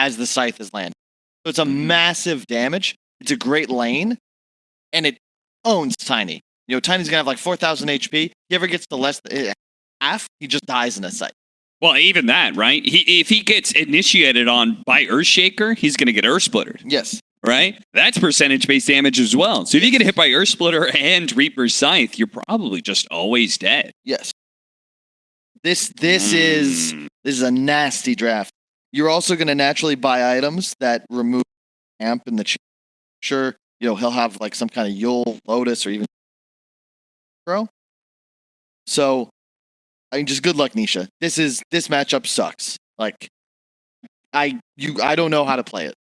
as the scythe is landing. So it's a massive damage. It's a great lane, and it owns Tiny. You know, Tiny's gonna have like 4,000 HP. He ever gets to less than half, he just dies in a scythe. Well, even that, right? If he gets initiated on by Earthshaker, he's going to get Earth Splittered. Yes. Right? That's percentage-based damage as well. So if you get hit by Earth Splitter and Reaper's Scythe, you're probably just always dead. Yes. This is a nasty draft. You're also going to naturally buy items that remove amp in the sure, you know, he'll have like some kind of Yule, Lotus, or even Bro. So I mean, just good luck, Nisha. This matchup sucks. Like, I don't know how to play it.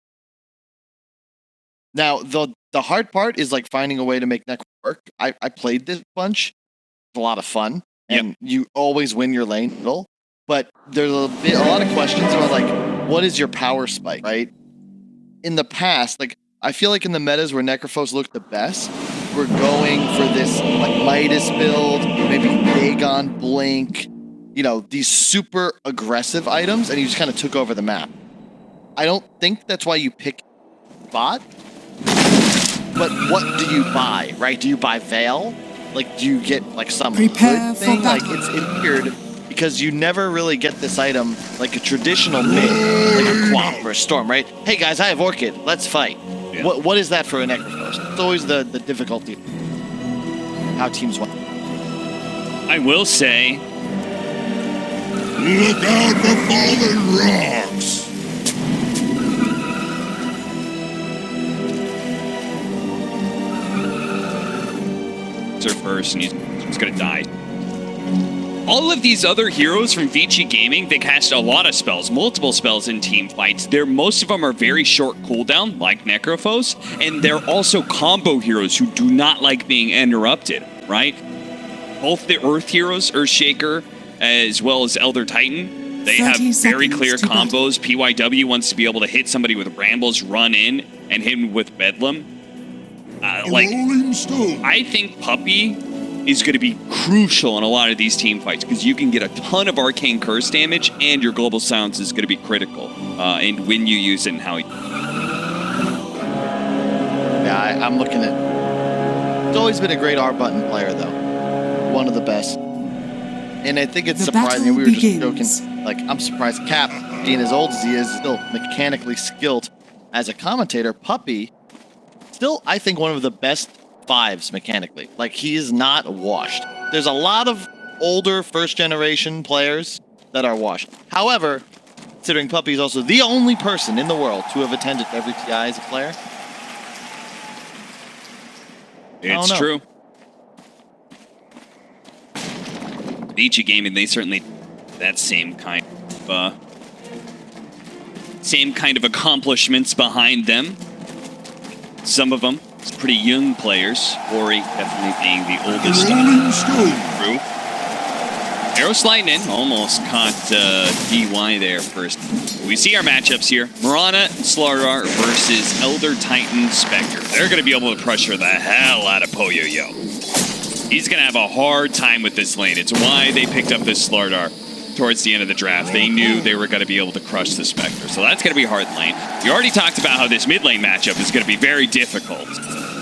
Now, the hard part is like finding a way to make that work. I played this bunch. It's a lot of fun, and you always win your lane middle. But there's a lot of questions about like, what is your power spike, right? In the past, like I feel like in the metas where Necrophos looked the best, we're going for this like Midas build, maybe Dagon, Blink, you know, these super aggressive items, and you just kind of took over the map. I don't think that's why you pick bot, but what do you buy, right? Do you buy Veil? Like, do you get like some Prepare good thing? for Like, it's weird because you never really get this item like a traditional mid, like a Quap or a Storm, right? Hey guys, I have Orchid, let's fight. Yeah. What is that for a Necrophos? It's always the difficulty, how teams win. I will say, look out for fallen rocks! First, and he's gonna die. All of these other heroes from Vici Gaming, they cast a lot of spells, multiple spells in team fights. Most of them are very short cooldown, like Necrophos, and they're also combo heroes who do not like being interrupted, right? Both the Earth heroes, Earthshaker, as well as Elder Titan, they have very clear combos. PYW wants to be able to hit somebody with Rambles, run in, and hit him with Bedlam. I think Puppey is going to be crucial in a lot of these team fights because you can get a ton of Arcane Curse damage, and your Global Silence is going to be critical in when you use it and how you... Yeah, I'm looking at... It's always been a great R-button player, though. One of the best. And I think it's surprising. We were just joking. Like, I'm surprised Cap, being as old as he is, still mechanically skilled as a commentator. Puppey... Still, I think one of the best fives mechanically. Like, he is not washed. There's a lot of older first-generation players that are washed. However, considering Puppey is also the only person in the world to have attended every TI as a player. It's true. Vici Gaming, they certainly that same kind of accomplishments behind them. Some of them, it's pretty young players. Ori definitely being the oldest crew. Arrow sliding in, almost caught DY there first. We see our matchups here. Mirana, Slardar versus Elder Titan, Spectre. They're going to be able to pressure the hell out of Poyo-Yo. He's going to have a hard time with this lane. It's why they picked up this Slardar towards the end of the draft. They knew they were going to be able to crush the Spectre. So that's going to be a hard lane. We already talked about how this mid lane matchup is going to be very difficult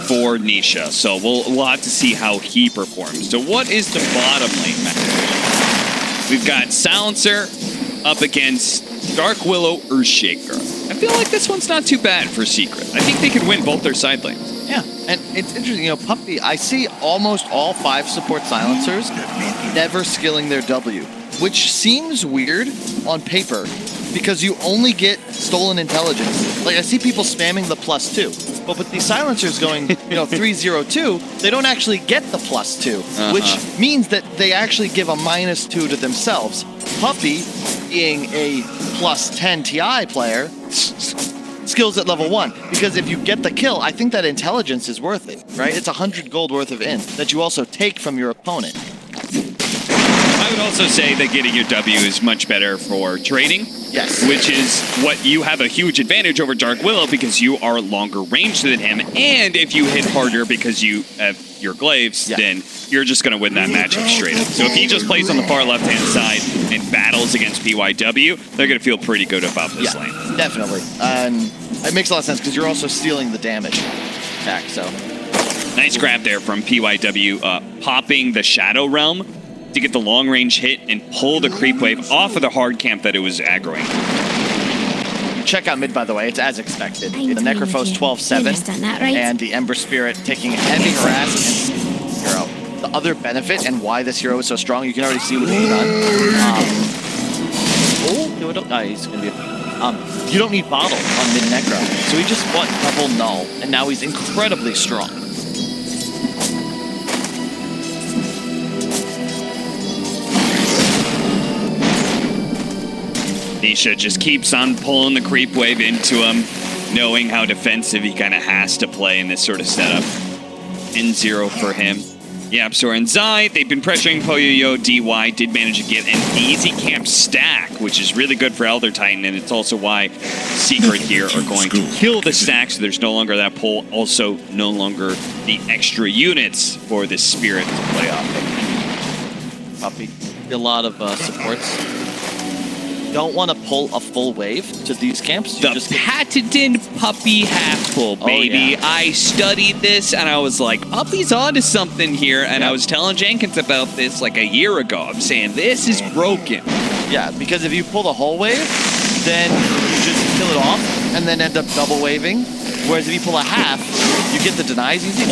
for Nisha. So we'll have to see how he performs. So what is the bottom lane matchup? We've got Silencer up against Dark Willow, Earthshaker. I feel like this one's not too bad for Secret. I think they could win both their side lanes. Yeah, and it's interesting, you know, Puppey, I see almost all 5 support Silencers never skilling their W. Which seems weird on paper because you only get stolen intelligence. Like, I see people spamming the +2, but with these silencers going, you know, 302, they don't actually get the +2, which means that they actually give a -2 to themselves. Puppey, being a +10 TI player, skills at level 1, because if you get the kill, I think that intelligence is worth it, right? It's 100 gold worth of int that you also take from your opponent. I would also say that getting your W is much better for trading Yes. Which is what you have a huge advantage over Dark Willow because you are longer range than him. And if you hit harder because you have your glaives, then you're just going to win that matchup straight up. So if he just plays on the far left-hand side and battles against PYW, they're going to feel pretty good about this lane. Definitely. And it makes a lot of sense because you're also stealing the damage attack, so. Nice grab there from PYW, popping the Shadow Realm to get the long-range hit and pull the creep wave off of the hard camp that it was aggroing. Check out mid, by the way. It's as expected. The Necrophos 12-7 and the Ember Spirit taking heavy harass and hero. The other benefit and why this hero is so strong, you can already see what he's done. He's going to be... you don't need bottle on mid Necro. So he just fought double null, and now he's incredibly strong. Nisha just keeps on pulling the creep wave into him, knowing how defensive he kind of has to play in this sort of setup. N0 for him. Yapsor and Zai, they've been pressuring Poyoyo. DY did manage to get an easy camp stack, which is really good for Elder Titan, and it's also why Secret here are going to kill the stack, so there's no longer that pull. Also, no longer the extra units for the Spirit to play off of. Puppy. A lot of supports. Don't want to pull a full wave to these camps. The patented Puppy half pull, baby. I studied this and I was like, Puppy's onto something here. And I was telling Jenkins about this like a year ago. I'm saying this is broken. Yeah, because if you pull the whole wave, then you just kill it off and then end up double waving. Whereas if you pull a half, you get the denies easy.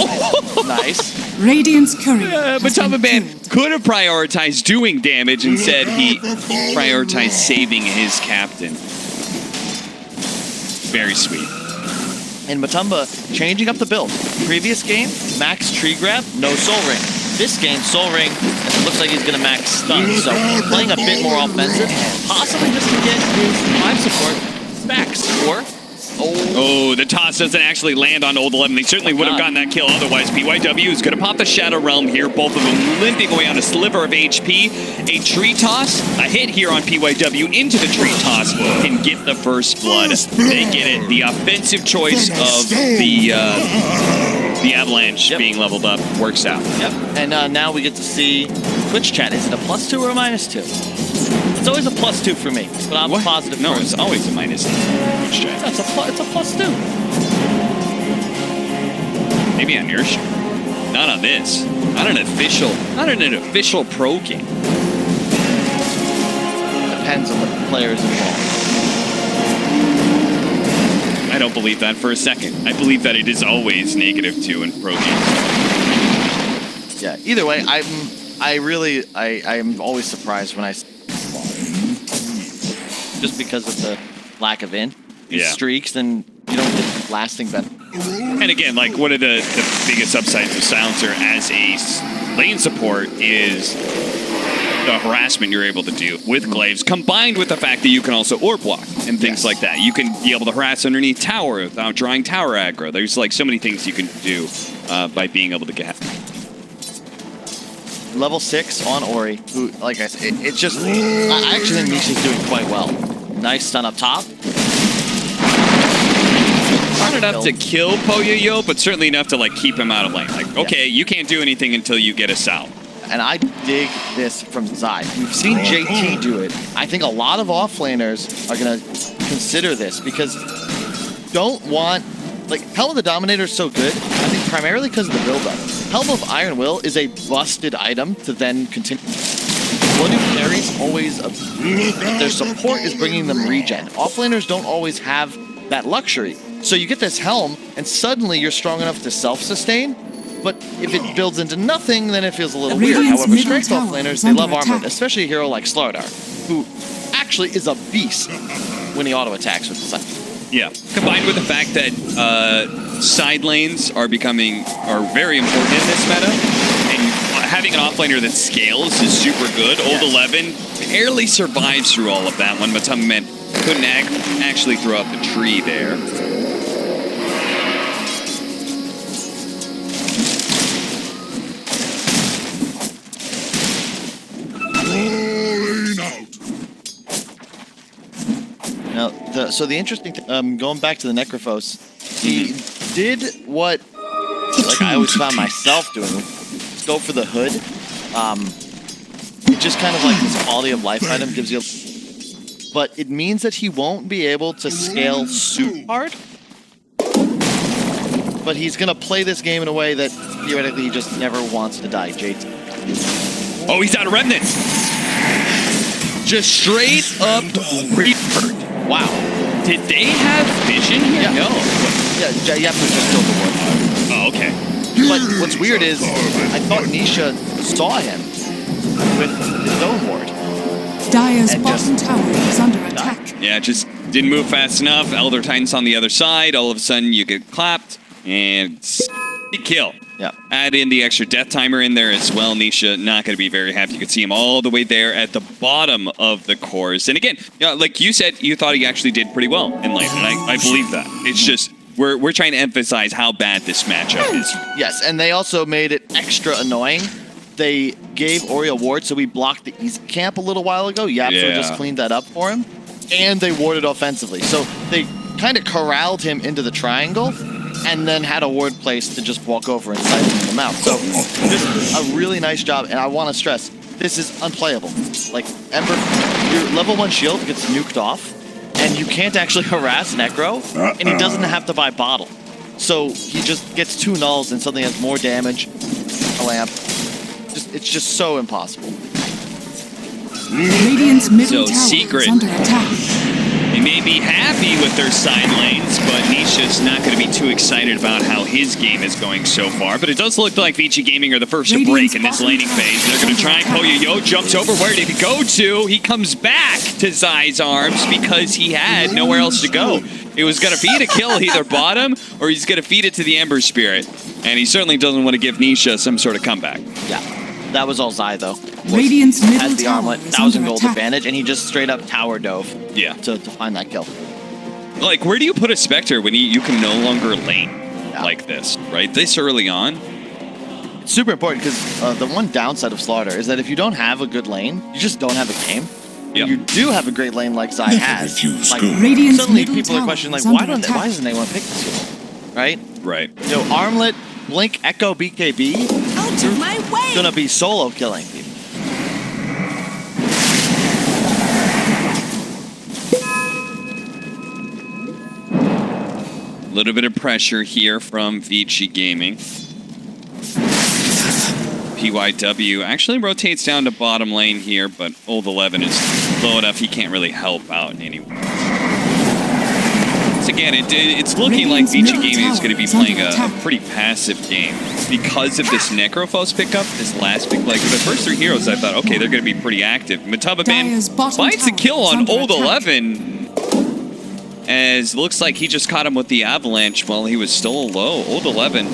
Nice. Radiant's courier. But Man could have prioritized doing damage. Instead, he prioritized saving his captain. Very sweet. And Matumba changing up the build. Previous game, max tree grab, no soul ring. This game, soul ring, and it looks like he's going to max stun. So playing a bit more offensive, possibly just to get his 5 support max. Or Oh, the toss doesn't actually land on Old 11. They certainly would have gotten that kill otherwise. PYW is going to pop the Shadow Realm here. Both of them limping away on a sliver of HP. A tree toss, a hit here on PYW into the tree toss can get the first blood. They get it. The offensive choice of the Avalanche being leveled up works out. Yep. And now we get to see Twitch chat. Is it a +2 or a -2? It's always a +2 for me, but I'm positive. No, it's always a -2. It's a +2. Maybe on your stream. Not on this. Not an official pro game. Depends on the players involved. I don't believe that for a second. I believe that it is always -2 in pro games. Yeah. Either way, I'm always surprised when I just because of the lack of streaks, and you don't get lasting benefit. And again, like one of the biggest upsides of Silencer as a lane support is the harassment you're able to do with glaives, combined with the fact that you can also orb block and things like that. You can be able to harass underneath tower without drawing tower aggro. There's like so many things you can do by being able to get. Level 6 on Ori, who, like I said, it's just, I actually think Misha's doing quite well. Nice stun up top. Not enough to kill Poyoyo, but certainly enough to like keep him out of lane. Like, okay, you can't do anything until you get us out. And I dig this from Zai. We've seen JT do it. I think a lot of offlaners are going to consider this because don't want, like, Helm of the Dominator is so good, I think primarily because of the build-up. Helm of Iron Will is a busted item to then continue. One who carries always, their support is bringing them regen. Offlaners don't always have that luxury. So you get this Helm, and suddenly you're strong enough to self-sustain, but if it builds into nothing, then it feels a little weird. However, strength offlaners, they love armor, especially a hero like Slardar, who actually is a beast when he auto-attacks with the side. Yeah, combined with the fact that side lanes are very important in this meta, and having an offlaner that scales is super good. Old 11 barely survives through all of that one, but some men couldn't actually throw up the tree there. So the interesting thing, going back to the Necrophos, he did what I always found myself doing. Let's go for the hood. It just kind of like this quality of life item gives you, but it means that he won't be able to scale super hard. But he's gonna play this game in a way that theoretically he just never wants to die. JT. Oh, he's out of remnant. Just straight up Reaper. Wow. Did they have vision here? Yeah. No. Yeah, you have to just kill the ward. Oh, okay. But what's weird is I thought Nisha saw him with his own ward. Dire's bottom tower is under attack. Yeah, just didn't move fast enough. Elder Titan's on the other side. All of a sudden, you get clapped and kill. Yeah. Add in the extra death timer in there as well. Nisha not going to be very happy. You can see him all the way there at the bottom of the course. And again, like you said, you thought he actually did pretty well in lane, and I believe that. It's just we're trying to emphasize how bad this matchup is. Yes, and they also made it extra annoying. They gave Ori a ward, so we blocked the east camp a little while ago. Yapso just cleaned that up for him, and they warded offensively. So they kind of corralled him into the triangle, and then had a ward placed to just walk over and siphon him out. So just a really nice job, and I want to stress, this is unplayable. Like, Ember, your level 1 shield gets nuked off, and you can't actually harass Necro, and he doesn't have to buy bottle. So he just gets 2 nulls and suddenly has more damage, a lamp. It's just so impossible. Radiant's middle tower Secret. is under attack. They may be happy with their side lanes, but Nisha's not going to be too excited about how his game is going so far. But it does look like Vici Gaming are the first to break in this laning phase. They're going to try and pull Yo. Jumps over. Where did he go to? He comes back to Zai's arms because he had nowhere else to go. He was going to feed a kill either bottom, or he's going to feed it to the Ember Spirit. And he certainly doesn't want to give Nisha some sort of comeback. Yeah, that was all Zai, though. Radiant's middle has the tower armlet, is 1,000 under gold attack. advantage, and he just straight up tower dove to find that kill. Like, where do you put a Spectre when you can no longer lane like this, right? This early on? It's super important because the one downside of Slaughter is that if you don't have a good lane, you just don't have a game. Yep. You do have a great lane like Zai has. Like, Radiant's suddenly middle people are tower questioning, is like, why under attack. doesn't anyone pick this hero? Right? Right. So Armlet, Blink, Echo, BKB, Out of my way! gonna be solo killing people. A little bit of pressure here from Vici Gaming. PYW actually rotates down to bottom lane here, but Old 11 is low enough he can't really help out anyway. So again, it's looking like Vici Gaming is going to be playing a pretty passive game. Because of this Necrophos pickup, this last pick, like the first 3 heroes, I thought, okay, they're going to be pretty active. Matababan finds a kill on Old 11. As looks like he just caught him with the avalanche while he was still low. Old 11. I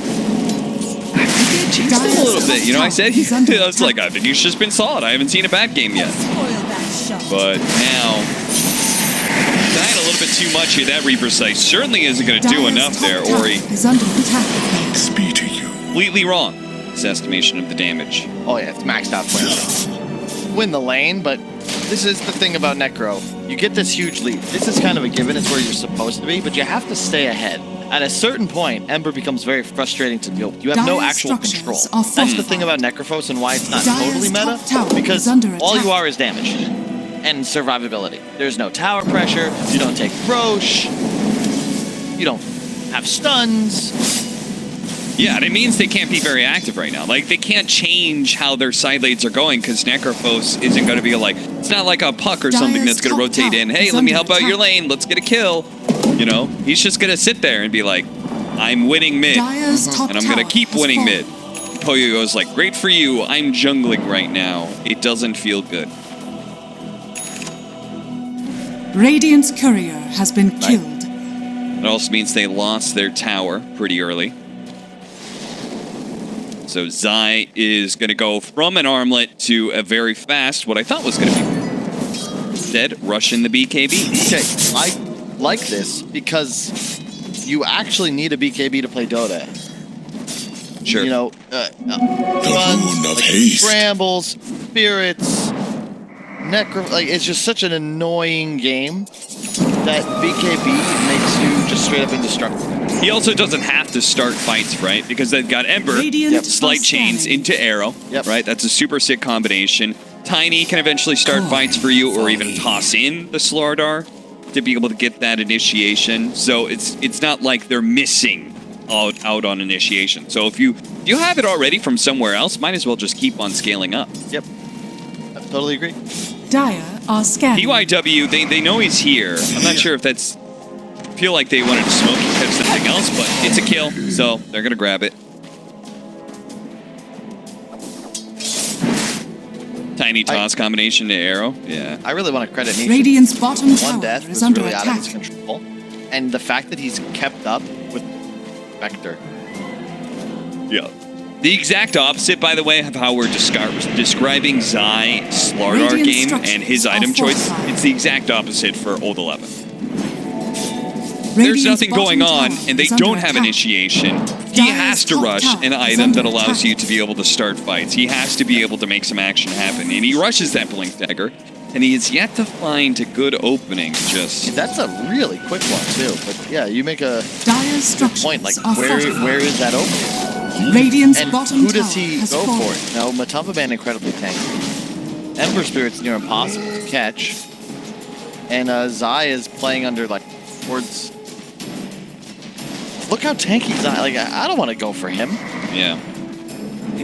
think he jinxed him a little bit. You know, I said, I was like, I think he's just been solid. I haven't seen a bad game yet. But now, dying a little bit too much here. That Reaper Sight certainly isn't going to do enough there, Ori. Is under attack. Speed to you. Completely wrong. His estimation of the damage. Oh yeah, it's maxed out for him. Win the lane, but this is the thing about Necro. You get this huge lead. This is kind of a given. It's where you're supposed to be, but you have to stay ahead. At a certain point, Ember becomes very frustrating to deal with. You have no actual control. That's the thing about Necrophos and why it's not totally meta, because all you are is damage and survivability. There's no tower pressure. You don't take Roche. You don't have stuns. Yeah, and it means they can't be very active right now. Like, they can't change how their side lanes are going because Necrophos isn't going to be like, it's not like a puck or something that's going to rotate in. Hey, let me help out your lane. Let's get a kill. You know, he's just going to sit there and be like, I'm winning mid, and I'm going to keep winning mid. Poyo goes like, great for you. I'm jungling right now. It doesn't feel good. Radiant's courier has been killed. It also means they lost their tower pretty early. So Zai is going to go from an armlet to a very fast, what I thought was going to be instead, rushing the BKB. Okay, I like this because you actually need a BKB to play Dota. Sure. You know, runs, like brambles, spirits, necro. Like, it's just such an annoying game that BKB makes you just straight up indestructible. He also doesn't have to start fights, right? Because they've got Ember, Radiant Slight are Chains scanning. into Arrow, Yep. right? That's a super sick combination. Tiny can eventually start fights for you, or even toss in the Slardar to be able to get that initiation. So it's not like they're missing out on initiation. So if you have it already from somewhere else, might as well just keep on scaling up. Yep. I totally agree. Dire are scanning. PYW, they know he's here. I'm not sure if that's... feel like they wanted to smoke and catch something else, but it's a kill, so they're going to grab it. Tiny toss combination to Arrow. Yeah. I really want to credit Nisha. Radiant's bottom One tower death is was under really out of attack. his control. And the fact that he's kept up with Vector. Yeah. The exact opposite, by the way, of how we're describing Zai Slardar Radiant game structures and his are item choice. fortified. It's the exact opposite for Old 11. There's Radiant's nothing going bottom on, tower and they is under don't have attack. initiation. He Dire's has to top rush tower an is item under that allows attack. you to be able to start fights. He has to be able to make some action happen, and he rushes that Blink Dagger, and he has yet to find a good opening. Just That's a really quick one, too. But yeah, you make a Dire's structures point. Like, are where fortified. is that opening? Radiant's And bottom who does tower he has go fallen. for? No, Matumba Band incredibly tanky. Ember Spirit's near impossible to catch. And Zai is playing under, like, towards... Look how tanky Zai... Like, I don't want to go for him. yeah.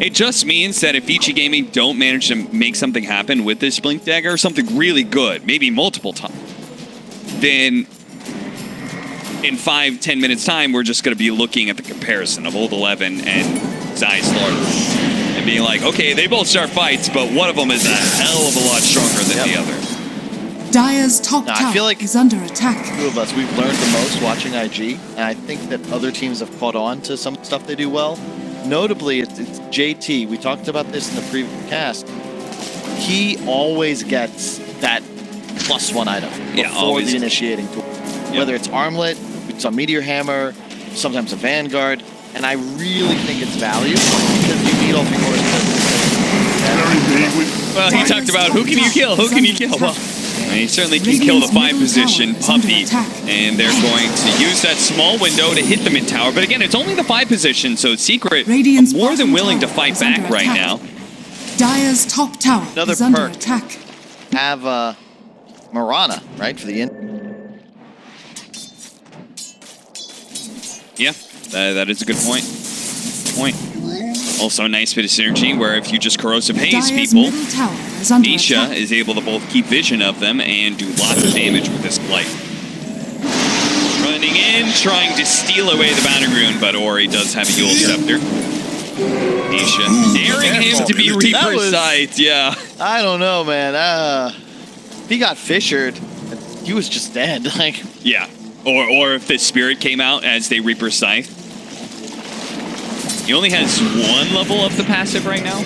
It just means that if Vici Gaming don't manage to make something happen with this Blink Dagger, something really good, maybe multiple times, then in 5-10 minutes time, we're just going to be looking at the comparison of Old 11 and Zai Slardar and being like, okay, they both start fights, but one of them is a hell of a lot stronger than the other. Dire's top No, I tower feel like- is under attack. Two of us, we've learned the most watching IG, and I think that other teams have caught on to some stuff they do well. Notably, it's JT. We talked about this in the previous cast. He always gets that +1 item Yeah, before always. the initiating tool. Whether it's Armlet, it's a Meteor Hammer, sometimes a Vanguard, and I really think it's value because you need all three cores to Well, he talked about who can you kill? Who can you kill? Well, he certainly can kill the 5 position Puppy, and they're going to use that small window to hit the mid tower. But again, it's only the 5 position, so Secret Radiant's more than bottom willing to tower fight is back under right attack. now. Dire's top tower Another is under perk. attack. have Mirana, right, for the in. Yeah, that is a good point. Also, a nice bit of synergy where if you just corrosive haze Dire's people, middle tower is under Nisha attack. is able to both keep vision of them and do lots of damage with this blight. Running in, trying to steal away the boundary rune, but Ori does have a Yule Scepter. Nisha daring him to be That Reaper's was- Sight, yeah. I don't know, man. He got fissured. He was just dead. Like, Yeah, or if the Spirit came out as they Reaper Scythe. He only has 1 level of the passive right now.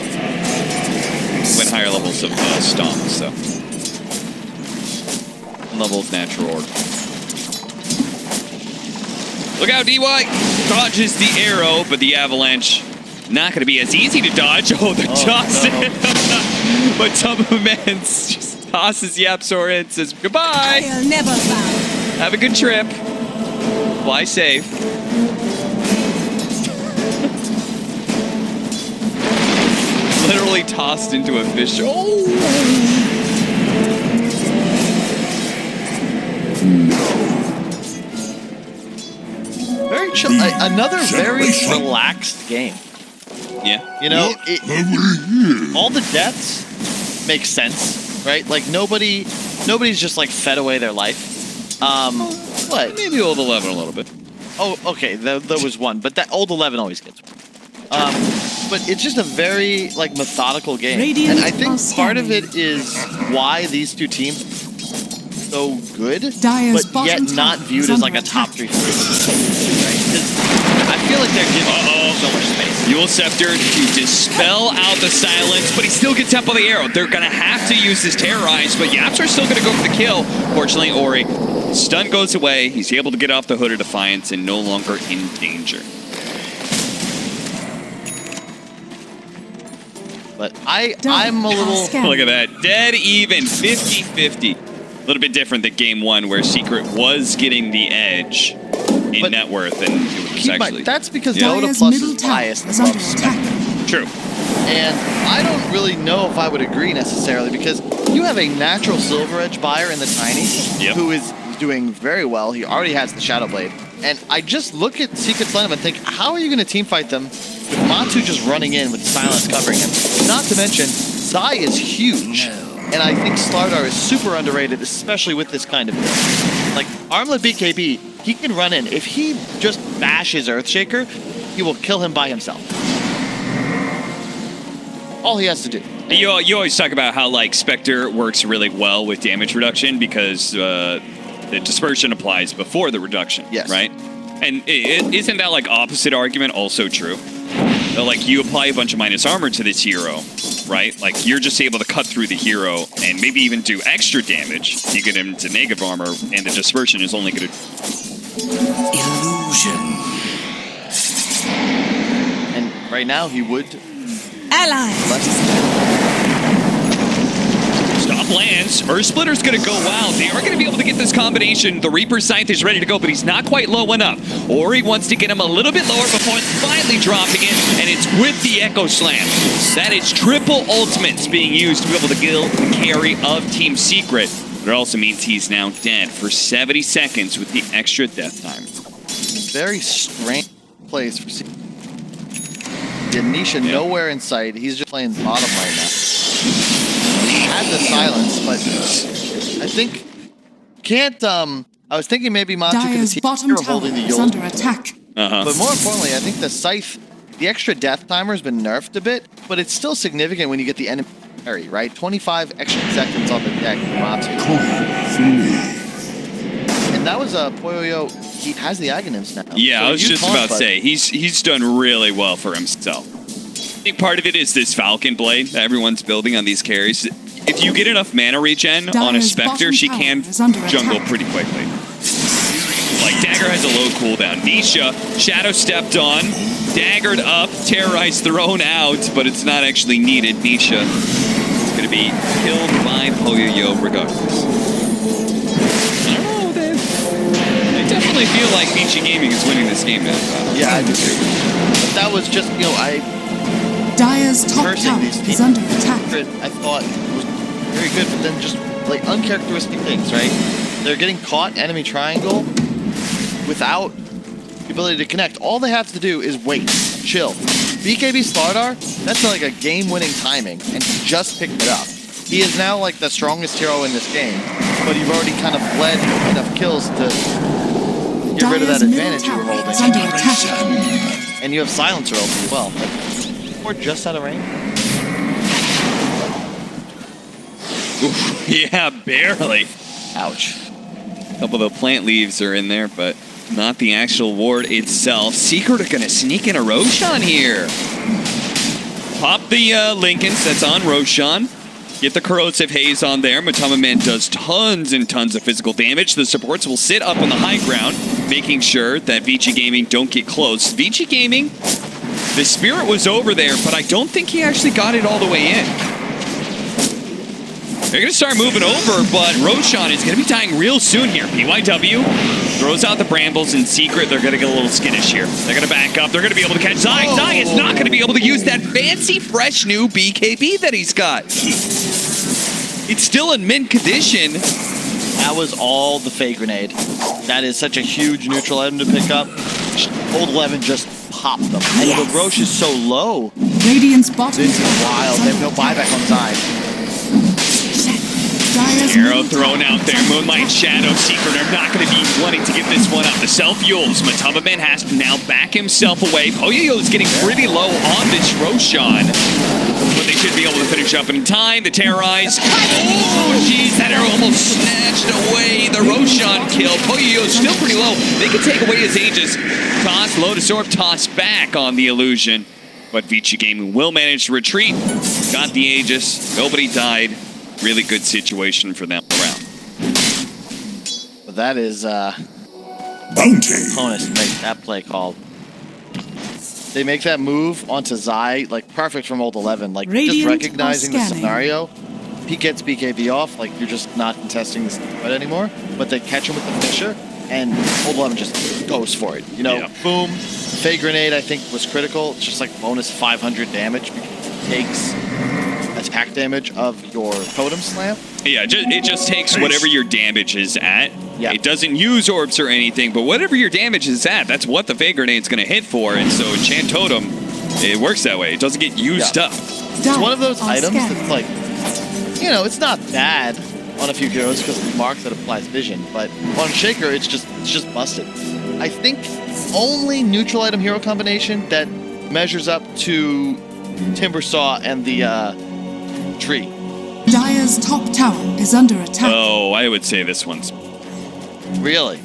Went higher levels of Stomp, so. 1 level of Natural Order. Look out, DY! Dodges the arrow, but the Avalanche not going to be as easy to dodge. Oh, the toss no. it! But Tumblr just tosses Yapsor in and says, goodbye! I'll never bow. Have a good trip. Fly safe. Literally tossed into a fish. Oh! very chill. Another very relaxed game. Yeah. You know, What have we here? all the deaths make sense, right? Like nobody's just like fed away their life. What? Maybe Old 11 a little bit. Oh, okay. There was one, but that old 11 always gets one. But it's just a very like methodical game, Radiant and I think are part of scanning. it is why these two teams are so good, Dire's but yet bottom not tower viewed is as under like a top attack. 3 right? 'Cause I feel like they're giving so much space. Yule Scepter to dispel out the silence, but he still gets up on the arrow. They're going to have to use his Terrorize, but Yaps are still going to go for the kill. Fortunately, Ori, stun goes away. He's able to get off the Hood of Defiance and no longer in danger. But I'm a little. Scanning. Look at that. Dead even. 50-50. little bit different than game 1 where Secret was getting the edge in But net worth, and it was actually... that's because Yeah. Dota Dire's Plus middle is tower biased is under above attack. Spectre. True. And I don't really know if I would agree necessarily, because you have a natural Silver Edge buyer in the Tiny Yep. who is doing very well. He already has the Shadow Blade. And I just look at Secret's lineup and think, how are you going to team fight them with Matu just running in with Silence covering him? Not to mention, Zai is huge. And I think Slardar is super underrated, especially with this kind of build. Like, Armlet BKB, he can run in. If he just bashes Earthshaker, he will kill him by himself. All he has to do. You always talk about how, like, Spectre works really well with damage reduction because the dispersion applies before the reduction, Yes. right? And isn't that, like, opposite argument also true? So, like, you apply a bunch of minus armor to this hero, right? Like, you're just able to cut through the hero and maybe even do extra damage. You get him to negative armor, and the dispersion is only going to... Illusion. And right now, he would... Stop lands. Earth Splitter's going to go wild. They are going to be able to get this combination. The Reaper Scythe is ready to go, but he's not quite low enough. Ori wants to get him a little bit lower before finally dropping it, and it's with the Echo Slam. That is triple ultimates being used to be able to kill the carry of Team Secret. But it also means he's now dead for 70 seconds with the extra death time. Very strange place for Secret. Denisha nowhere in sight. He's just playing bottom right now. He had the silence, but I think can't. I was thinking maybe Matu Dire's could bottom hero tower holding the is Yul. under attack. But more importantly, I think the Scythe, the extra death timer has been nerfed a bit, but it's still significant when you get the enemy carry, right? 25 extra seconds on the deck for Matu. And that was Poyoyo. He has the Aghanims now. Yeah, So I was you just taunt, about to but say, he's done really well for himself. I think part of it is this Falcon Blade that everyone's building on these carries. If you get enough mana regen on a Dire's Spectre, bottom she tower can is under jungle attack. pretty quickly. Like, Dagger has a low cooldown. Nisha, Shadow stepped on, daggered up, Terrorize thrown out, but it's not actually needed. Nisha is going to be killed by Poyoyo regardless. I don't know, Dave. I definitely feel like Vici Gaming is winning this game now. yeah, I do too. But that was just, you know, Dire's top Reversing tower these is teams. under attack. I thought was very good, but then just like uncharacteristic things, right? They're getting caught enemy triangle without the ability to connect. All they have to do is wait, chill. BKB Slardar, that's like a game-winning timing, and he just picked it up. He is now like the strongest hero in this game, but you've already kind of bled enough kills to get rid of that Dire's middle advantage you were tower is holding. under attack. And you have Silencer open as well. Or just out of range. Oof, yeah, barely. Ouch. A couple of the plant leaves are in there, but not the actual ward itself. Secret are going to sneak in a Roshan here. Pop the Lincolns, that's on Roshan. Get the Corrosive Haze on there. Matama Man does tons and tons of physical damage. The supports will sit up on the high ground, making sure that Vici Gaming don't get close. Vici Gaming, the Spirit was over there, but I don't think he actually got it all the way in. They're going to start moving over, but Roshan is going to be dying real soon here. PYW throws out the Brambles in Secret. They're going to get a little skittish here. They're going to back up. They're going to be able to catch Zai. Zai is not going to be able to use that fancy, fresh, new BKB that he's got. It's still in mint condition. That was all the Fey Grenade. That is such a huge neutral item to pick up. Old 11 just popped them. And the Roche is so low. Radiant's bottom This is tower wild. is They under have no attack. buyback on Zai. Dire's Arrow middle thrown tower out there. is under Moonlight attack. Shadow Secret are not going to be wanting to give this one up. The self-fuels. Matama Man has to now back himself away. Poyoyo is getting pretty low on this Roshan. But they should be able to finish up in time. The Terrorize. Oh, jeez. That arrow almost snatched away the Roshan kill. Poyoyo is still pretty low. They can take away his Aegis. Toss, Lotus Orb, toss back on the illusion. But Vici Gaming will manage to retreat. Got the Aegis. Nobody died. Really good situation for them around. But that is Bounty. opponents to make that play call. They make that move onto Zai, like perfect from old 11. Like Radiant just recognizing are the scanning. scenario he gets BKB off, like you're just not contesting this fight anymore. But they catch him with the Fisher, and Old 11 just goes for it. You know, boom. Fey Grenade, I think, was critical. It's just like bonus 500 damage because it takes attack damage of your Totem Slam. Yeah, it just takes whatever your damage is at. Yeah. It doesn't use orbs or anything, but whatever your damage is at, that's what the Fey Grenade's going to hit for. And so Enchant Totem, it works that way. It doesn't get used up. It's one of those items that's like, you know, it's not bad on a few heroes because of the mark that applies vision, but on Shaker, it's just busted. I think only neutral item hero combination that measures up to Timbersaw and the tree. Dire's top tower is under attack. Oh, I would say this one's... Really?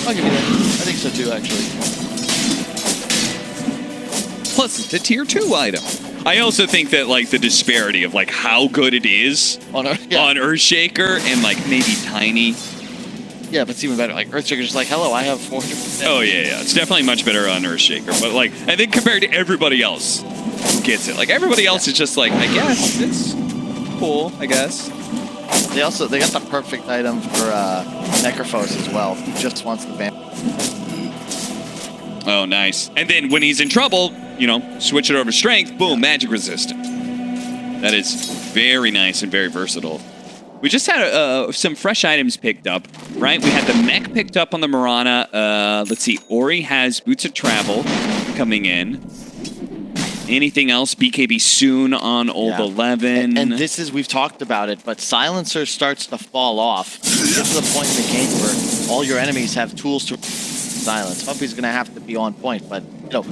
I'll give you that. I think so too, actually. Plus, it's a tier 2 item. I also think that, like, the disparity of, like, how good it is on Earthshaker and, like, maybe Tiny. Yeah, but it's even better. Like, Earthshaker's just like, hello, I have 400%. Oh, yeah. It's definitely much better on Earthshaker. But, like, I think compared to everybody else who gets it. Like, everybody else is just like, I guess it's cool, I guess. They got the perfect item for Necrophos as well. He just wants the vamp. Oh, nice. And then when he's in trouble, you know, switch it over to strength, boom, magic resistant. That is very nice and very versatile. We just had some fresh items picked up, right? We had the mech picked up on the Mirana. Let's see, Ori has Boots of Travel coming in. Anything else? BKB soon on Old 11. And this is, we've talked about it, but Silencer starts to fall off. You get to the point in the game where all your enemies have tools to silence. Puppy's going to have to be on point, but, you know,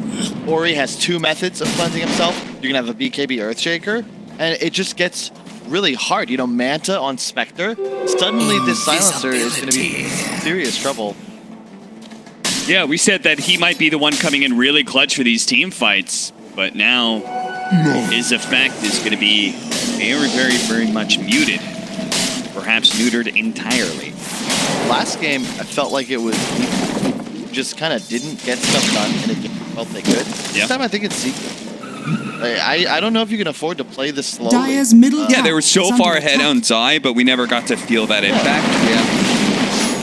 Ori has 2 methods of cleansing himself. You're going to have a BKB Earthshaker, and it just gets really hard. You know, Manta on Spectre, suddenly this Silencer is going to be in serious trouble. Yeah, we said that he might be the one coming in really clutch for these team fights, but now his effect is going to be very, very, very much muted. Perhaps neutered entirely. Last game, I felt like it was just kind of didn't get stuff done in a game felt they could. This time I think it's Secret. I don't know if you can afford to play this slowly. Dire's middle yeah, they were so far ahead on Zai, but we never got to feel that impact. Yeah.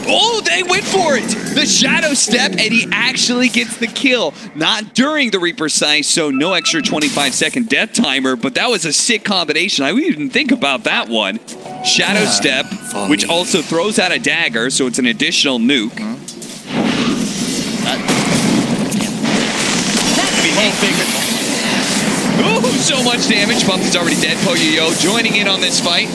Oh, they went for it! The Shadow Step, and he actually gets the kill. Not during the Reaper Size, so no extra 25-second death timer, but that was a sick combination. I didn't even think about that one. Shadow Step, which also throws out a dagger, so it's an additional nuke. Ooh, so much damage. Bumpy's already dead. Poyo joining in on this fight.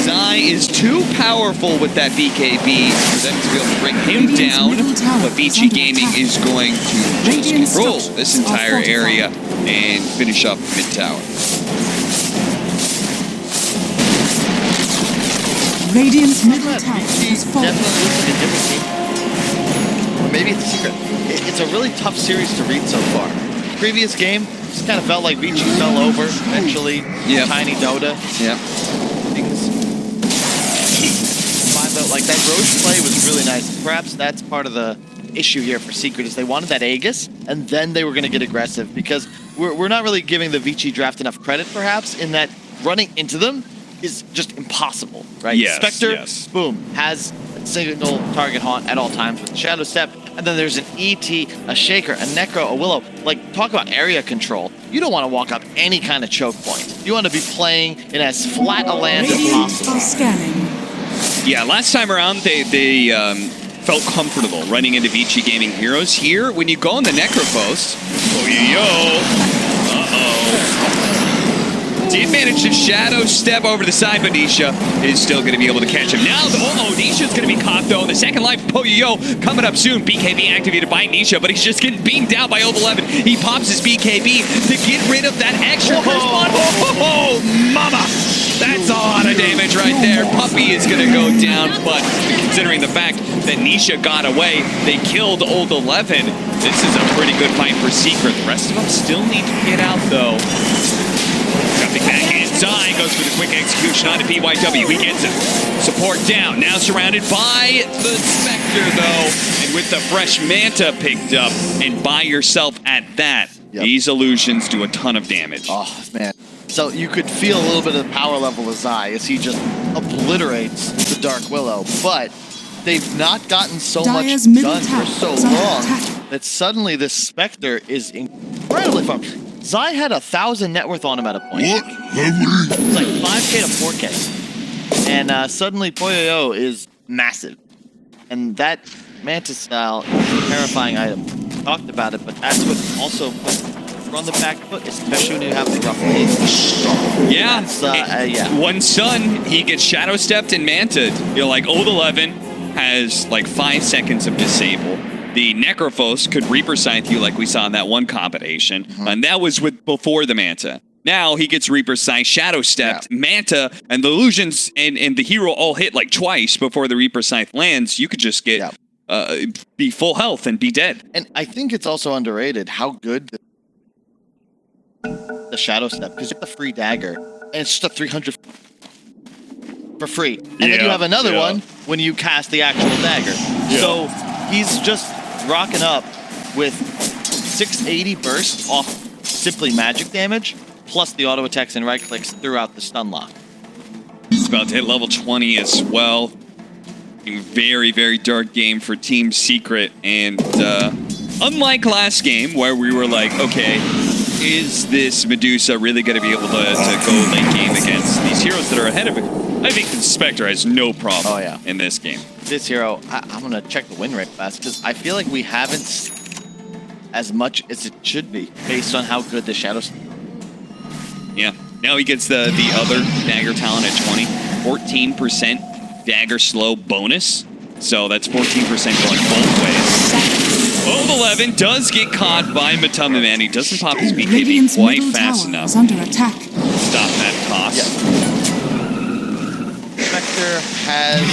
Zai is too powerful with that BKB for them to be able to bring him down. But Vici Gaming is going to just control this entire area and finish up mid tower. Radiant's middle tower has fallen. Definitely looks like a different game. Or maybe it's a secret. It's a really tough series to read so far. Previous game, just kind of felt like Vici fell over eventually. Tiny Dota. Yep. Things. Like that Roche play was really nice. Perhaps that's part of the issue here for Secret is they wanted that Aegis, and then they were going to get aggressive because we're not really giving the Vici draft enough credit, perhaps, in that running into them is just impossible, right? Yes, Spectre, boom, has a single target haunt at all times with the Shadow Step, and then there's an ET, a Shaker, a Necro, a Willow. Like, talk about area control. You don't want to walk up any kind of choke point. You want to be playing in as flat a land as possible. Scanning. Yeah, last time around, they felt comfortable running into Vici Gaming heroes. Here, when you go on the Necrophos, did manage to Shadow Step over the side, but Nisha is still going to be able to catch him. Now, Nisha's going to be caught, though. The second life, Poyo coming up soon. BKB activated by Nisha, but he's just getting beamed down by Old 11. He pops his BKB to get rid of that extra first spawn. Oh, mama! That's a lot of damage right there. Puppy is going to go down, but considering the fact that Nisha got away, they killed Old 11. This is a pretty good fight for Secret. The rest of them still need to get out, though. Jumping back inside, goes for the quick execution on the PYW. He gets it. Support down. Now surrounded by the Spectre, though. And with the fresh Manta picked up, and by yourself at that, These illusions do a ton of damage. Oh, man. So you could feel a little bit of the power level of Zai as he just obliterates the Dark Willow, but they've not gotten so much Dire's middle done for tower so is under long attack. that suddenly this Spectre is incredibly fun. Zai had 1,000 net worth on him at a point. What It's like 5K to 4K. And suddenly Poyoyo is massive. And that Mantis style is a terrifying item. We talked about it, but that's what also puts pressure on the back foot, especially when you have the rough pace. Yeah. One stun, he gets shadow stepped and manted. You're like, Old 11 has like 5 seconds of disable. The Necrophos could Reaper Scythe you like we saw in that one combination, and that was with before the Manta. Now he gets Reaper Scythe, Shadow Stepped, Manta, and the Illusions and the hero all hit like twice before the Reaper Scythe lands. You could just get be full health and be dead. And I think it's also underrated how good the Shadow Step, because you get the free dagger, and it's just a 300 for free. And then you have another one when you cast the actual dagger. So he's just rocking up with 680 burst off simply magic damage, plus the auto attacks and right clicks throughout the stun lock. He's about to hit level 20 as well. Very, very dark game for Team Secret. And unlike last game where we were like, okay, is this Medusa really going to be able to go late game against these heroes that are ahead of it? I think the Spectre has no problem in this game. This hero, I'm going to check the win rate fast because I feel like we haven't as much as it should be based on how good the Shadows. Yeah. Now he gets the other dagger talent at 20. 14% dagger slow bonus. So that's 14% going both ways. Old 11 does get caught by Matama Man. He doesn't pop his BKB quite fast enough. Is under attack. Stop that toss. Spectre has a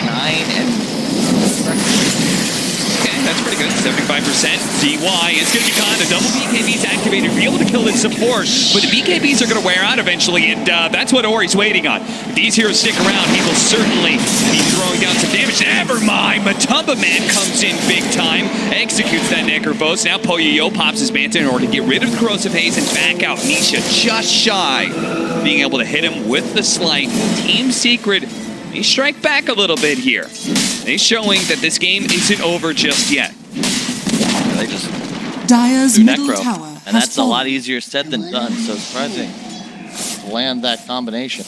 9 and... Okay, that's pretty good. 75%. DY is going to be caught. The double BKB's activated to be able to kill its support, but the BKBs are going to wear out eventually, and that's what Ori's waiting on. If these heroes stick around, he will certainly be throwing down some damage. Never mind. Matumba Man comes in big time, executes that Necrophos. Now Poyoyo pops his Manta in order to get rid of the Corrosive Haze and back out Nisha just shy, being able to hit him with the Slight. Team Secret, they strike back a little bit here. They're showing that this game isn't over just yet. They just Dire's middle tower and that's a lot easier said than done. So surprising to land that combination.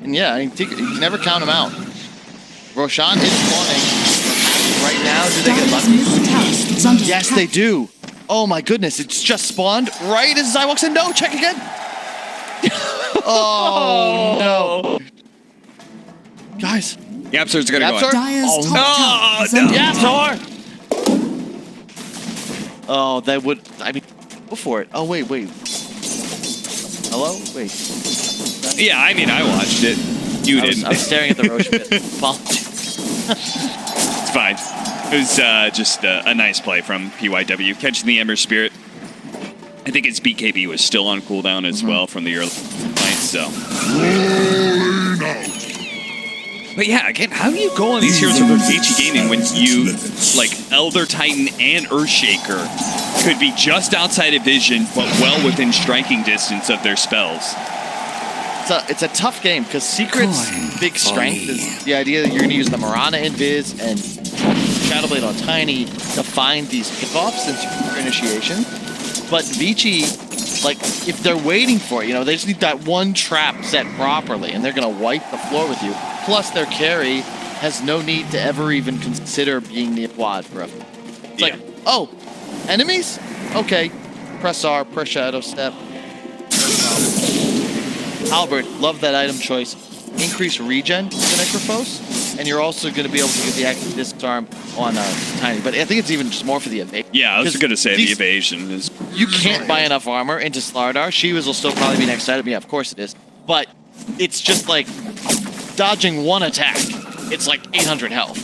And yeah, I mean, you can never count him out. Roshan is spawning right now. Do they get lucky? Yes, they do. Oh my goodness, it's just spawned right as Zai walks in. No, check again. Oh no. Guys. Yapzor's gonna go in. Oh no! Yapzor! Oh, that would, I mean, go for it. Oh, wait. Hello? Wait. Yeah, I mean, I watched it. You didn't. I was staring at the Roche pit. Apologies. It's fine. It was just a nice play from PYW. Catching the Ember Spirit. I think its BKB was still on cooldown as well from the early fight, so. But yeah, again, how do you go on these heroes with Vici Gaming when you, like, Elder Titan and Earthshaker could be just outside of vision, but well within striking distance of their spells? It's a tough game, because Secret's big strength is the idea that you're going to use the Marana Invis and Shadowblade on Tiny to find these pick-offs and initiation. But Vici, like, if they're waiting for it, they just need that one trap set properly, and they're going to wipe the floor with you. Plus, their carry has no need to ever even consider being the quad for us. It's like, oh, enemies? Okay. Press R, press Shadow Step. Albert, love that item choice. Increase regen to the Necrophos, and you're also going to be able to get the active disarm on Tiny. But I think it's even just more for the evasion. Yeah, I was going to say the evasion is... You can't buy enough armor into Slardar. Shivas will still probably be next item. Yeah, of course it is. But it's just like dodging one attack. It's like 800 health.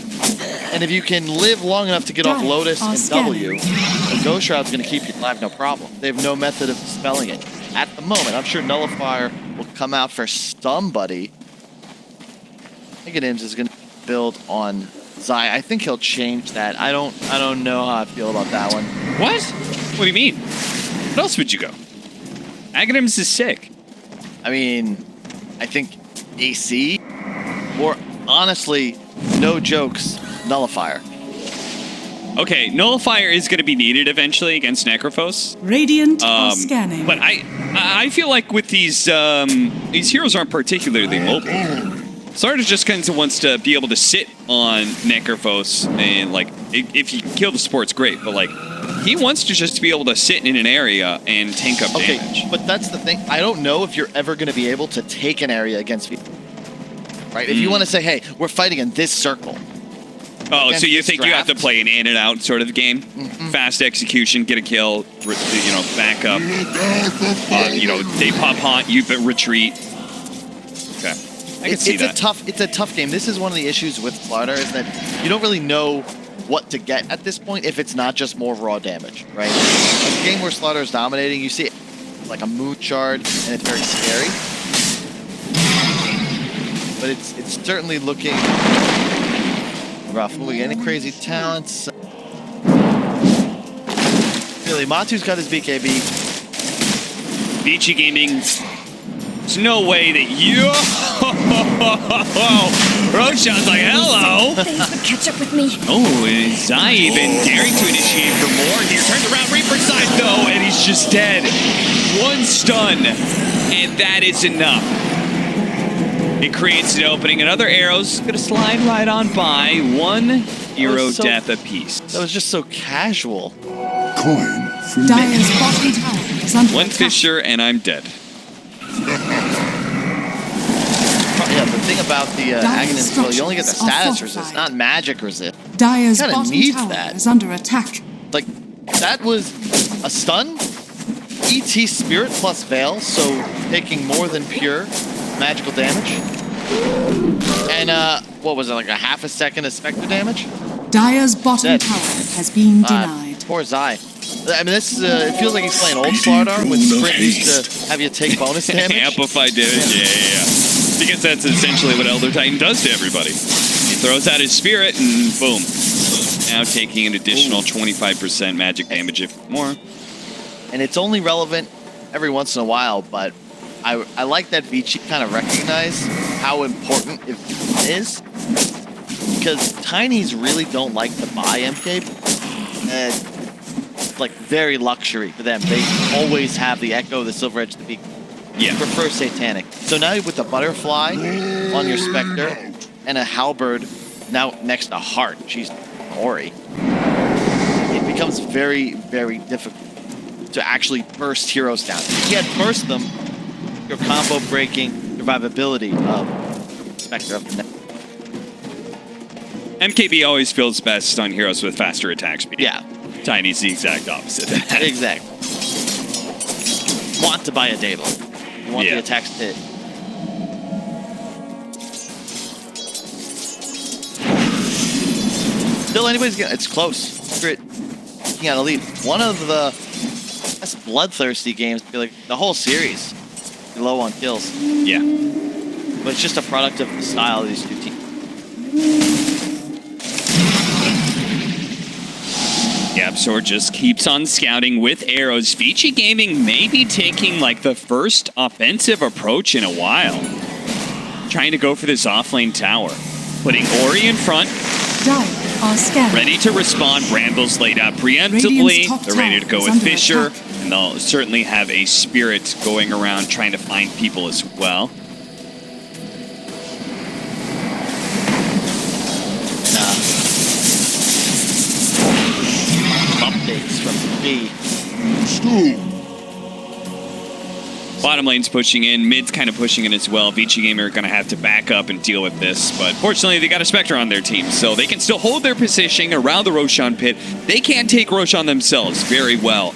And if you can live long enough to get off Lotus and W, the Ghost Shroud's going to keep you alive, no problem. They have no method of dispelling it. At the moment, I'm sure Nullifier will come out for somebody. Negatives is going to build on Zai. I think he'll change that. I don't know how I feel about that one. What? What do you mean? What else would you go? Aghanims is sick. I mean, I think AC, or honestly, no jokes, Nullifier. Okay, Nullifier is going to be needed eventually against Necrophos. Radiant are scanning. But I feel like with these heroes aren't particularly mobile. Starter just kind of wants to be able to sit on Necrophos and, like, if you kill the support, it's great, but, like, he wants to just be able to sit in an area and tank up damage. But that's the thing. I don't know if you're ever going to be able to take an area against people. Right? If you want to say, hey, we're fighting in this circle. Oh, so you think you have to play an in and out sort of game? Fast execution, get a kill, back up. They pop haunt, you retreat. Okay, I can see that. It's a tough game. This is one of the issues with Slardar is that you don't really know what to get at this point if it's not just more raw damage, right? A game where Slardar is dominating, you see it like a moon shard, and it's very scary. But it's certainly looking rough. We got any crazy talents? Really, Matu's got his BKB. Vici Gaming. There's no way that you. Roshan's like, hello. Things would catch up with me. Oh, is Zai even daring to initiate for more here? Turns around, Reaper side though, and he's just dead. One stun, and that is enough. It creates an opening. Another arrow's gonna slide right on by. One hero death apiece. That was just so casual. Coin from Dire's bottom tower is under One attack. Fisher, and I'm dead. Yeah, the thing about the Aghanim skill, you only get the structures are status resist, fortified. not magic resist. Dire's Kinda bottom needs tower that. is under attack. Like, that was a stun? ET Spirit plus Veil, so taking more than pure magical damage. And, what was it, like a half a second of Spectre damage? Dire's bottom Dead. tower has been denied. Poor Zai. I mean, this it feels like he's playing old Slardar when Sprint used to have you take bonus damage. Amplified damage, yeah. Because that's essentially what Elder Titan does to everybody. He throws out his spirit and boom. Now taking an additional 25% magic damage, if more. And it's only relevant every once in a while, but I like that Vici kind of recognized how important it is. Because Tinies really don't like to buy MK. It's like very luxury for them. They always have the Echo, the Silver Edge, the Beacon. Yeah. Prefer Satanic. So now with the Butterfly on your Spectre and a Halberd now next to Heart, she's Ori. It becomes very, very difficult to actually burst heroes down. If you can't burst them, your combo breaking survivability of Spectre of the Net. MKB always feels best on heroes with faster attack speed. Yeah. Tiny's the exact opposite. Exactly. Want to buy a Daedal. You want the attacks to hit. Still, anybody's getting. It's close. Secret taking out a lead. One of the best bloodthirsty games. I feel like the whole series low on kills. Yeah. But it's just a product of the style of these two teams. Gapsor just keeps on scouting with arrows. Vici Gaming may be taking like the first offensive approach in a while. Trying to go for this offlane tower. Putting Ori in front. Dire are scanning. Ready to respond. Bramble's laid out preemptively. They're ready to go with Fisher. Attack. And they'll certainly have a Spirit going around trying to find people as well. Updates from B. Bottom lane's pushing in, mid's kind of pushing in as well. Vici Gamer are going to have to back up and deal with this, but fortunately they got a Spectre on their team, so they can still hold their position around the Roshan pit. They can't take Roshan themselves very well,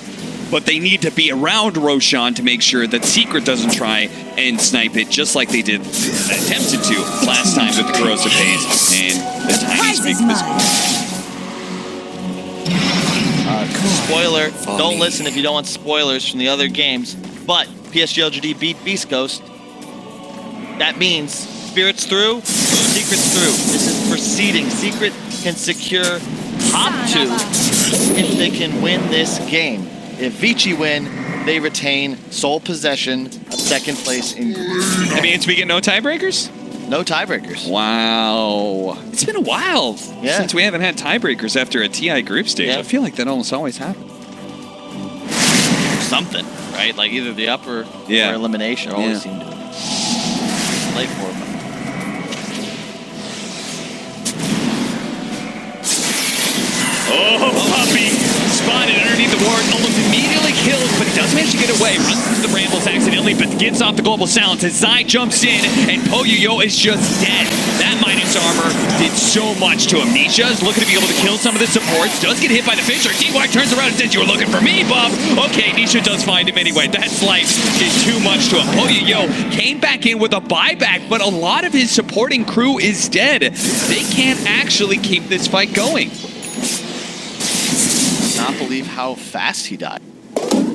but they need to be around Roshan to make sure that Secret doesn't try and snipe it, just like they did, attempted to last time with the Corrosive Haze and the Tiny Big Physical. Spoiler, don't listen if you don't want spoilers from the other games, but psg.lgd beat Beast Ghost. That means Spirit's through, Secret's through. This is proceeding. Secret can secure top 2 if they can win this game. If Vici win, they retain sole possession of second place in group. That means we get no tiebreakers? No tiebreakers. Wow. It's been a while since we haven't had tiebreakers after a TI group stage. Yeah. I feel like that almost always happens. Something, right? Like either the upper or elimination always seem to play for them. Oh, Puppy! Spotted underneath the ward, almost immediately killed, but does manage to get away. Runs into the brambles accidentally, but gets off the global silence as Zai jumps in, and Poyoyo is just dead. That minus armor did so much to him. Nisha is looking to be able to kill some of the supports, does get hit by the Fisher. DY turns around and says, "You were looking for me, Bob." Okay, Nisha does find him anyway. That slice is too much to him. Poyoyo came back in with a buyback, but a lot of his supporting crew is dead. They can't actually keep this fight going. Not believe how fast he died.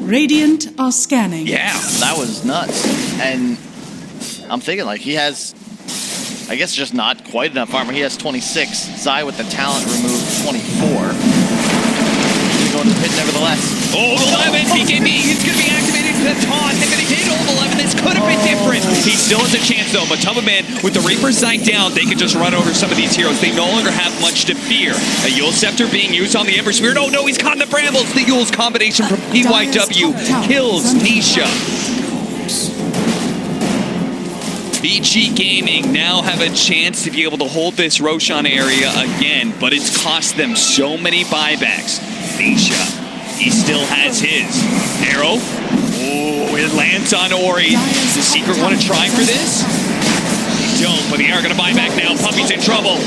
Radiant are scanning. Yeah. That was nuts. And I'm thinking like he has, I guess just not quite enough armor. He has 26. Zai with the talent removed 24. He's going to the pit nevertheless. Old 11, BKB, he's going to be activating the taunt, and then he hit Old 11. This could have been different. He still has a chance, though. Matubba-Man, with the Reaper's Sight down, they can just run over some of these heroes. They no longer have much to fear. A Yule Scepter being used on the Ember Spirit. Oh, no, he's caught in the brambles. The Yule's combination from PYW kills Nisha. BG Gaming now have a chance to be able to hold this Roshan area again, but it's cost them so many buybacks. Nisha, he still has his. Arrow. Oh, it lands on Ori. Does the Secret want to try for this? They don't, but they are going to buy back now. Puppy's in trouble.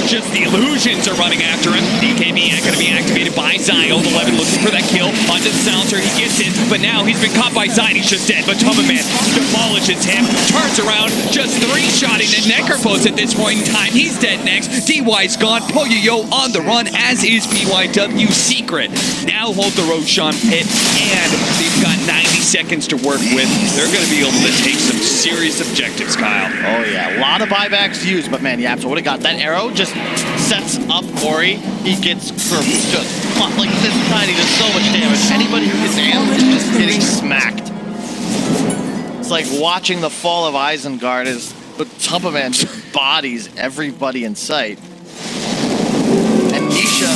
Just the illusions are running after him. DKB going to be activated by Zai. Old 11 looking for that kill. Onto the silencer, he gets it, but now he's been caught by Zai. He's just dead, but Matubba-Man demolishes him. Turns around, just three-shotting the Necropos at this point in time. He's dead next. DY's gone. Poyoyo on the run, as is PYW Secret. Now hold the Roshan pit, and they've got 90 seconds to work with. They're going to be able to take some serious objectives, Kyle. Oh, yeah. A lot of buybacks used, but man, Yapsa would have got that arrow. Just sets up Ori. He gets just like this tiny, does so much damage. Anybody who gets amped is just getting smacked. It's like watching the fall of Isengard as Matubba-Man just bodies everybody in sight. And Nisha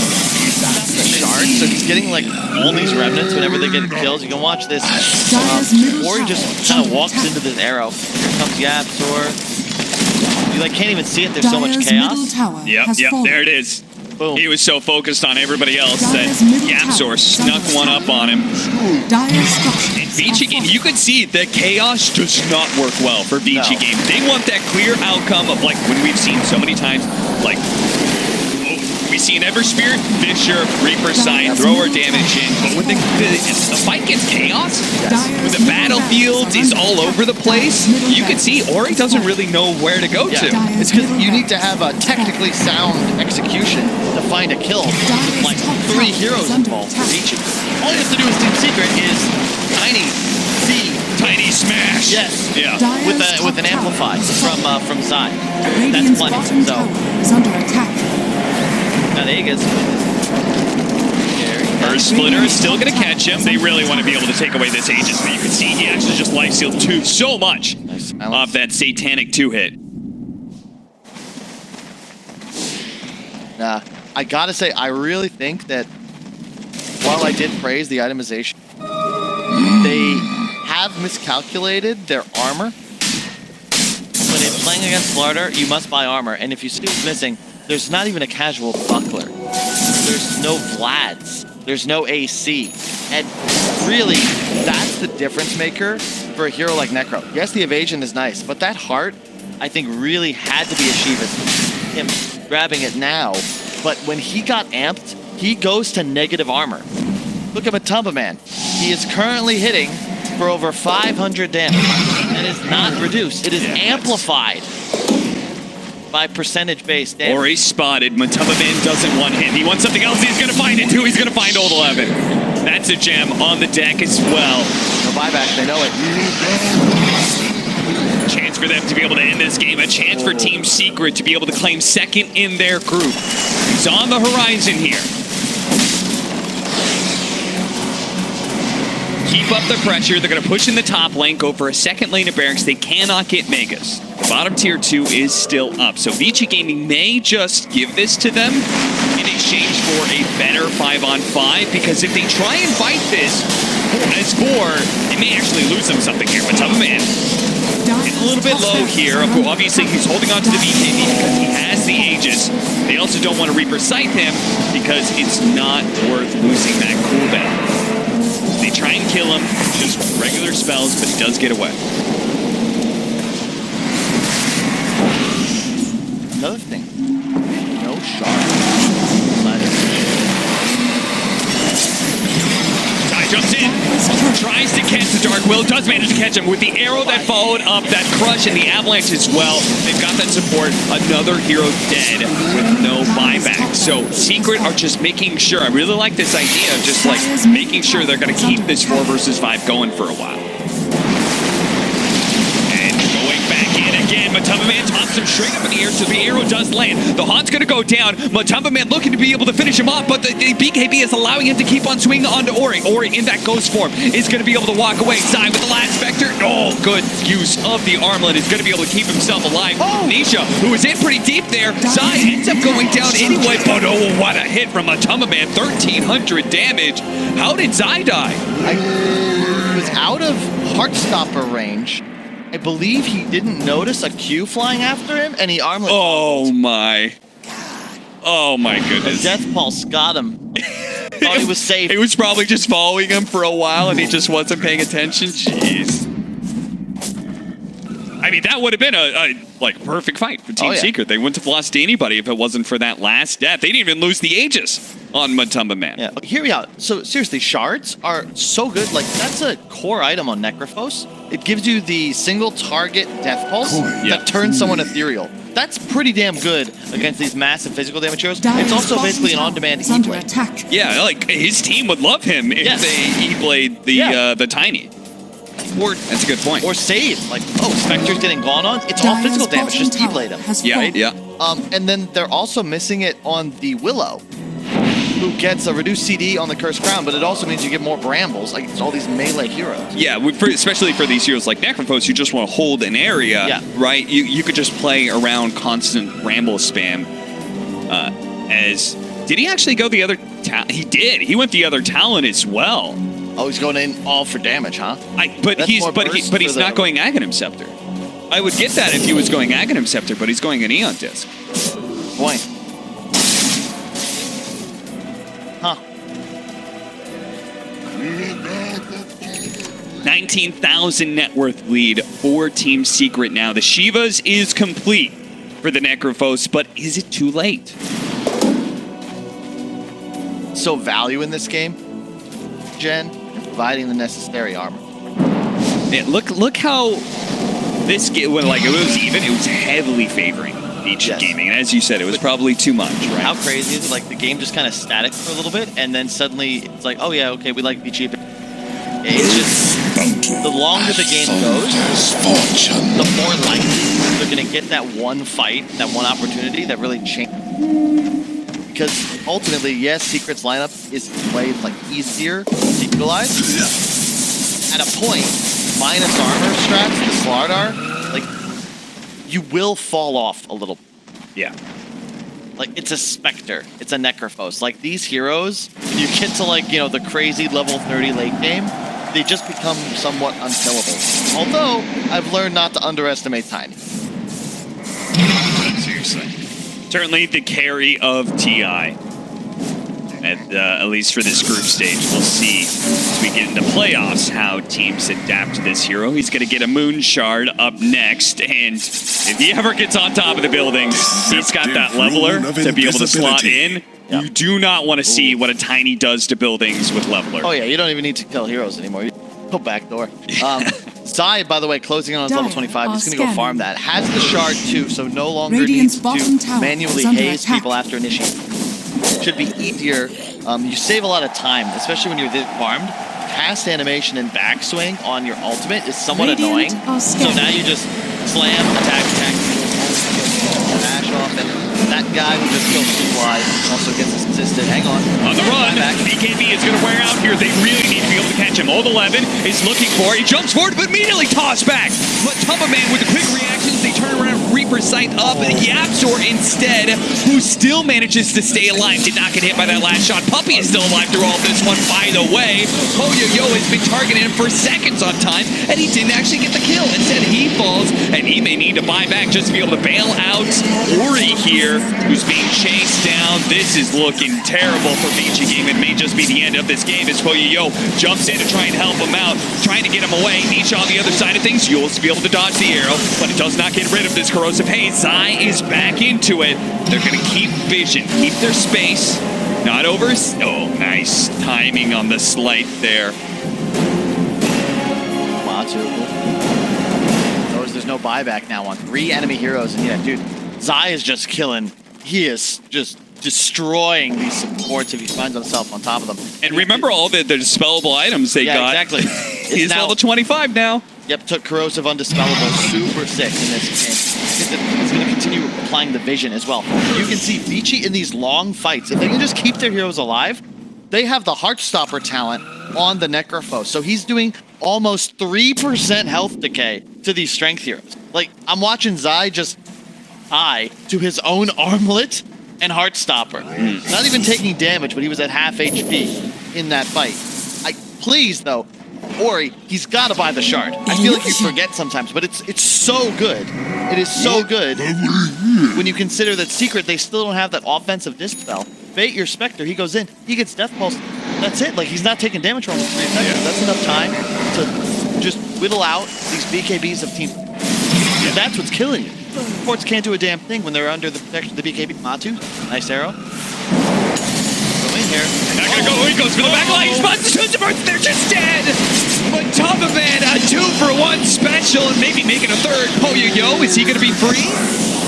got the shard, so he's getting like all these remnants whenever they get kills. You can watch this. Ori just kind of walks into this arrow. Here comes Yapsor. You like can't even see it. There's so much chaos. Yep, there it is. Boom. He was so focused on everybody else that Yapsor snuck one up on him. And BG Game, you could see that chaos does not work well for BG Game. They want that clear outcome of like when we've seen so many times, like we see an Ever Spirit, Fisher, Reaper Sight, thrower damage in. But when the fight gets chaos, when the battlefield is all over the place, you can see Ori doesn't really know where to go to. It's because you need to have a technically sound execution to find a kill. With like 3 heroes involved for each of them. All you have to do as Team Secret is Tiny smash. Yes. Yeah. With an amplify from Zai. That's plenty. So is under attack. now there he gets. First Splitter is still going to catch him. They really want to be able to take away this Aegis, but you can see he actually just lifestealed so much off that Satanic 2-hit. I gotta say, I really think that while I did praise the itemization, they have miscalculated their armor. When it's playing against Slardar, you must buy armor, and if you see what's missing, there's not even a casual buckler. There's no Vlads. There's no AC. And really, that's the difference maker for a hero like Necro. Yes, the evasion is nice, but that heart, I think, really had to be Ashiva's. Him grabbing it now. But when he got amped, he goes to negative armor. Look at Matubba-Man. He is currently hitting for over 500 damage. That is not reduced. It is amplified by percentage-based damage. Ori spotted. Matubba-Man doesn't want him. He wants something else. He's going to find it, too. He's going to find Old 11. That's a gem on the deck as well. No buyback. They know it. Chance for them to be able to end this game. A chance for Team Secret to be able to claim second in their group. He's on the horizon here. keep up the pressure. They're going to push in the top lane, go for a second lane of barracks. They cannot get Megas. The bottom tier 2 is still up. So VG Gaming may just give this to them in exchange for a better 5-on-5, because if they try and fight this as 4, they may actually lose them something here. But Man getting a little bit low here. Obviously, he's holding on to the BKB because he has the Aegis. They also don't want to Reaper Sight him because it's not worth losing that cooldown. They try and kill him, just regular spells, but he does get away. Another thing, no shard. Jumps in, tries to catch the Dark Will, does manage to catch him with the arrow that followed up that crush and the avalanche as well. They've got that support. Another hero dead with no buyback. So Secret are just making sure. I really like this idea of just like making sure they're going to keep this 4 versus 5 going for a while. And going back in again, Matumbaman tops him straight up in the air, so the arrow does land. The Haunt's going to go down. Matumbaman looking to be able to finish him off, but the BKB is allowing him to keep on swinging onto Ori. Ori in that ghost form is going to be able to walk away. Zai with the last Spectre. Oh, good use of the armlet. Is going to be able to keep himself alive. Nisha, who is in pretty deep there. Zai ends up going down anyway, but oh, what a hit from Matumbaman. 1,300 damage. How did Zai die? He was out of Heartstopper range. I believe he didn't notice a Q flying after him, and he armlet. Oh my! Oh my goodness! The Death Pulse got him. Thought he was safe. He was probably just following him for a while, and he just wasn't paying attention. Jeez. I mean, that would have been a like perfect fight for Team Secret. They wouldn't have lost to anybody if it wasn't for that last death. They didn't even lose the Aegis on Matumbaman. Yeah. Hear me out. So seriously, shards are so good. Like, that's a core item on Necrophos. It gives you the single target death pulse that turns someone ethereal. That's pretty damn good against these massive physical damage heroes. It's also basically an on-demand E-Blade. Yeah, like his team would love him if they E-Blade the Tiny. Or that's a good point. Or save. Like, oh, Spectre's getting gone on. It's all physical damage. Just E-Blade him. Yeah. And then they're also missing it on the Willow, who gets a reduced CD on the Cursed Crown, but it also means you get more Brambles. Like, it's all these melee heroes. Yeah, especially for these heroes like Necrophos, you just want to hold an area, right? You could just play around constant Bramble spam. Did he actually go the other talent? He did. He went the other talent as well. Oh, he's going in all for damage, huh? But he's not going Aghanim Scepter. I would get that if he was going Aghanim Scepter, but he's going an Eon Disc. Point. Huh. 19,000 net worth lead for Team Secret now. The Shivas is complete for the Necrophos, but is it too late? So value in this game, Jen, providing the necessary armor. Yeah, look how this game, when like it was even, it was heavily favoring Beach Gaming, and as you said, it was probably too much, right? How crazy is it? Like, the game just kind of static for a little bit, and then suddenly it's like, oh yeah, okay, we like Beach. It's just, the longer the game goes, the more likely they're gonna get that one fight, that one opportunity that really changes. Because ultimately, yes, Secret's lineup is way like easier to utilize. At a point, minus armor strats, the Slardar, like, you will fall off a little. Yeah. Like, it's a Spectre, it's a Necrophos. Like, these heroes, you get to, like, you know, the crazy level 30 late game, they just become somewhat unkillable. Although, I've learned not to underestimate Tiny. Seriously. Certainly the carry of TI. At least for this group stage. We'll see as we get into playoffs how teams adapt to this hero. He's going to get a Moon Shard up next, and if he ever gets on top of the buildings, he's got that leveler to be able to slot in. Yep. You do not want to see what a Tiny does to buildings with leveler. Oh yeah, you don't even need to kill heroes anymore. You go backdoor. Zai, by the way, closing in on level 25. He's going to go farm that. Has the shard too, so no longer needs to manually haze people after initiating. Should be easier. You save a lot of time, especially when you're this farmed. Cast animation and backswing on your ultimate is somewhat annoying. So now you just slam, attack, dash off, and that guy who just killed Fly also gets assisted. Hang on. On the run, BKB is going to wear out here. They really need to be able to catch him. Old 11 is looking for it. He jumps forward, but immediately tossed back. But Man with the quick reactions, they turn around, Reaper sight up. Yapsor instead, who still manages to stay alive, did not get hit by that last shot. Puppey is still alive through all this one, by the way. Yo has been targeting him for seconds on time, and he didn't actually get the kill. Instead, he falls, and he may need to buy back just to be able to bail out Ori here, who's being chased down. This is looking terrible for VG Game. It may just be the end of this game as Yo jumps in to try and help him out, trying to get him away. Nisha on the other side of things, you'll be able to dodge the arrow, but it does not get rid of this corrosive haze. Zai is back into it. They're going to keep vision, keep their space. Not over. Oh, nice timing on the slight there. There's no buyback now on 3 enemy heroes, and yeah, dude, Zai is just killing. He is just destroying these supports if he finds himself on top of them. And remember all the dispellable items they got. Exactly. He's level 25 now. Yep, took corrosive undispellable, super sick in this game. He's going to continue applying the vision as well. You can see Vici in these long fights, if they can just keep their heroes alive, they have the Heartstopper talent on the Necrophos. So he's doing almost 3% health decay to these strength heroes. Like, I'm watching Zai just die to his own armlet and Heartstopper. Not even taking damage, but he was at half HP in that fight. Please, though, Ori, he's got to buy the shard. I feel like you forget sometimes, but it's so good. It is so good when you consider that Secret, they still don't have that offensive dispel. Bait your Spectre, he goes in, he gets Death Pulse. That's it. Like, he's not taking damage for almost 3 seconds. Yeah. That's enough time to just whittle out these BKBs of Team. Yeah. That's what's killing you. Supports can't do a damn thing when they're under the protection of the BKB. Matu, nice arrow. Go in here. Not gonna go. He goes for the back line. He spots the 2 supports. They're just dead. But Man, a 2-for-1 special, and maybe making a third. Yo, is he gonna be free?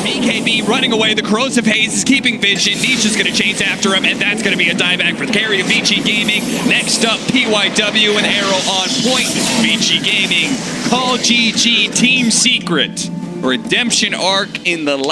BKB running away. The corrosive haze is keeping vision. Nisha's going to chase after him, and that's going to be a dieback for the carry of VG Gaming. Next up, PYW and Arrow on point. VG Gaming, Call GG, Team Secret. Redemption arc in the last.